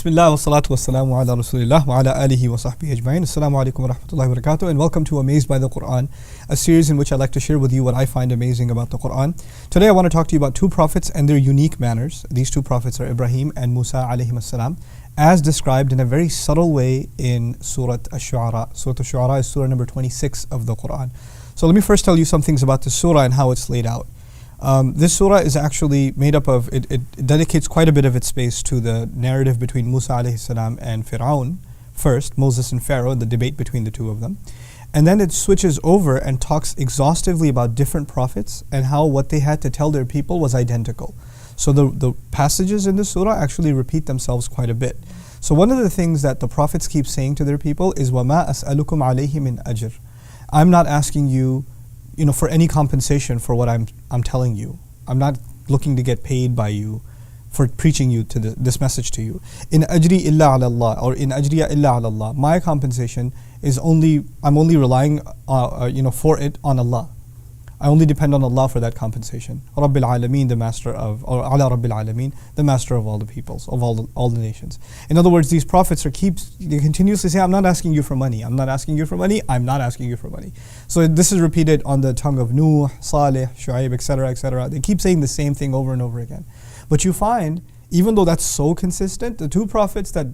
Bismillah wa salatu wa salamu ala rasulillah wa ala alihi wa sahbihi ajma'in. Assalamu alaikum wa rahmatullahi wa barakatuh, and welcome to Amazed by the Qur'an, a series in which I like to share with you what I find amazing about the Qur'an. Today I want to talk to you about two prophets and their unique manners. These two prophets are Ibrahim and Musa alayhim as-salam, as described in a very subtle way in Surah Ash-Shu'ara. Surah Ash-Shu'ara is surah number 26 of the Qur'an. So let me first tell you some things about this surah and how it's laid out. This surah is actually made up of, it dedicates quite a bit of its space to the narrative between Musa alayhi salam and Fir'aun first, Moses and Pharaoh, and the debate between the two of them. And then it switches over and talks exhaustively about different prophets and how what they had to tell their people was identical. So the passages in the surah actually repeat themselves quite a bit. So one of the things that the prophets keep saying to their people is, وَمَا أَسْأَلُكُمْ عَلَيْهِ مِنْ أَجْرٍ. I'm not asking you, for any compensation for what I'm telling you. I'm not looking to get paid by you for preaching you to this message to you. In ajri illa ala Allah, or in ajriya illa ala Allah. My compensation is I'm only relying for it on Allah. I only depend on Allah for that compensation. Rabbil Alameen, the master of, or ala Rabbil Alameen, the master of all the peoples, of all the nations. In other words, these prophets they continuously say, I'm not asking you for money. I'm not asking you for money. I'm not asking you for money. So this is repeated on the tongue of Nuh, Salih, Shu'aib, etc., etc. They keep saying the same thing over and over again. But you find, even though that's so consistent, the two prophets that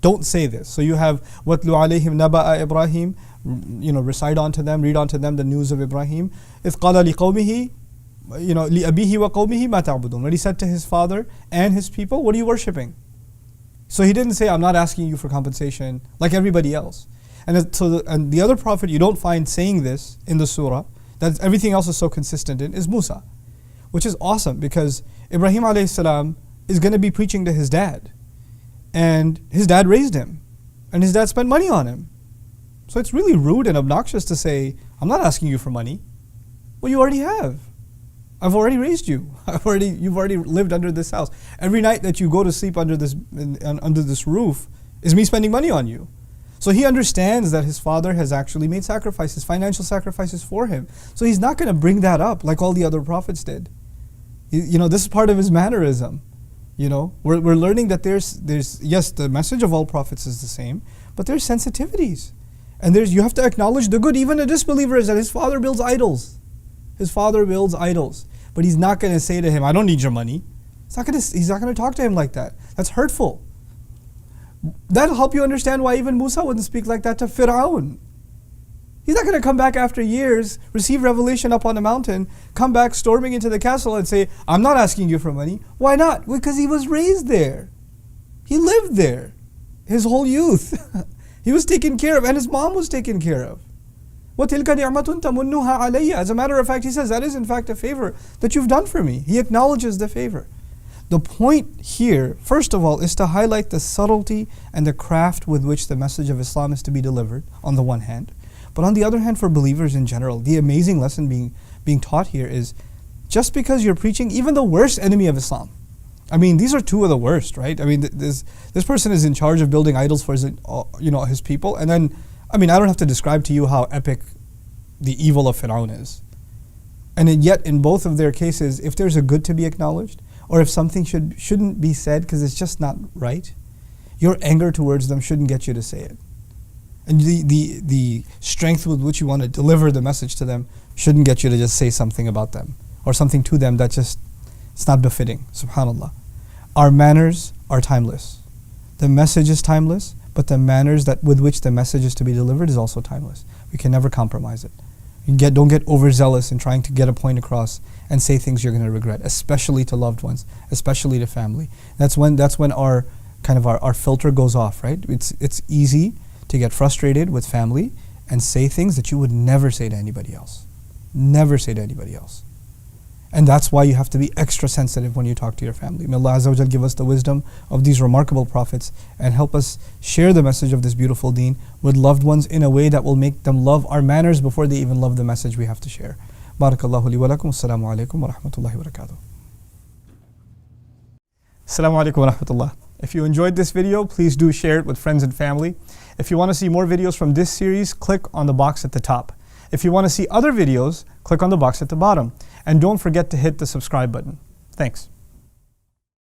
don't say this. So you have وَاتْلُ عَلَيْهِمْ نَبَأَ Ibrahim, recite onto them, read onto them the news of Ibrahim. إِذْ قَالَ لِقَوْمِهِ لِأَبِيهِ وَقَوْمِهِ مَا تَعْبُدُونَ. When he said to his father and his people, what are you worshipping? So he didn't say, I'm not asking you for compensation like everybody else. And the other prophet you don't find saying this in the surah, that everything else is so consistent in, is Musa. Which is awesome, because Ibrahim alayhi salam is going to be preaching to his dad. And his dad raised him. And his dad spent money on him. So it's really rude and obnoxious to say, I'm not asking you for money. Well, you already have. I've already raised you. You've already lived under this house. Every night that you go to sleep under this roof is me spending money on you. So he understands that his father has actually made sacrifices, financial sacrifices for him. So he's not going to bring that up like all the other prophets did. This is part of his mannerism. We're learning that there's yes, the message of all prophets is the same, but there's sensitivities. And you have to acknowledge the good. Even a disbeliever is that his father builds idols. His father builds idols. But he's not going to say to him, I don't need your money. He's not going to talk to him like that. That's hurtful. That'll help you understand why even Musa wouldn't speak like that to Fir'aun. He's not going to come back after years, receive revelation up on a mountain, come back storming into the castle and say, I'm not asking you for money. Why not? Because he was raised there. He lived there his whole youth. He was taken care of, and his mom was taken care of. وَتِلْكَ نِعْمَةٌ تَمُنُّهَا عَلَيَّ. As a matter of fact, he says, that is in fact a favor that you've done for me. He acknowledges the favor. The point here, first of all, is to highlight the subtlety and the craft with which the message of Islam is to be delivered, on the one hand. But on the other hand, for believers in general, the amazing lesson being taught here is, just because you're preaching even the worst enemy of Islam. I mean, these are two of the worst, right? I mean, this person is in charge of building idols for his people. And then, I don't have to describe to you how epic the evil of Fir'aun is. And yet, in both of their cases, if there's a good to be acknowledged, or if something shouldn't be said because it's just not right, your anger towards them shouldn't get you to say it. And the strength with which you want to deliver the message to them shouldn't get you to just say something about them or something to them that it's not befitting. SubhanAllah. Our manners are timeless. The message is timeless, but the manners with which the message is to be delivered is also timeless. We can never compromise it. Don't get overzealous in trying to get a point across and say things you're going to regret, especially to loved ones, especially to family. That's when our filter goes off, right? It's easy to get frustrated with family and say things that you would never say to anybody else. Never say to anybody else. And that's why you have to be extra sensitive when you talk to your family. May Allah Azza wa Jal give us the wisdom of these remarkable prophets and help us share the message of this beautiful deen with loved ones in a way that will make them love our manners before they even love the message we have to share. Barakallahu li wa lakum. Assalamu alaikum wa rahmatullahi wa barakatuh. Assalamu alaikum wa rahmatullah. If you enjoyed this video, please do share it with friends and family. If you want to see more videos from this series, click on the box at the top. If you want to see other videos, click on the box at the bottom. And don't forget to hit the subscribe button. Thanks.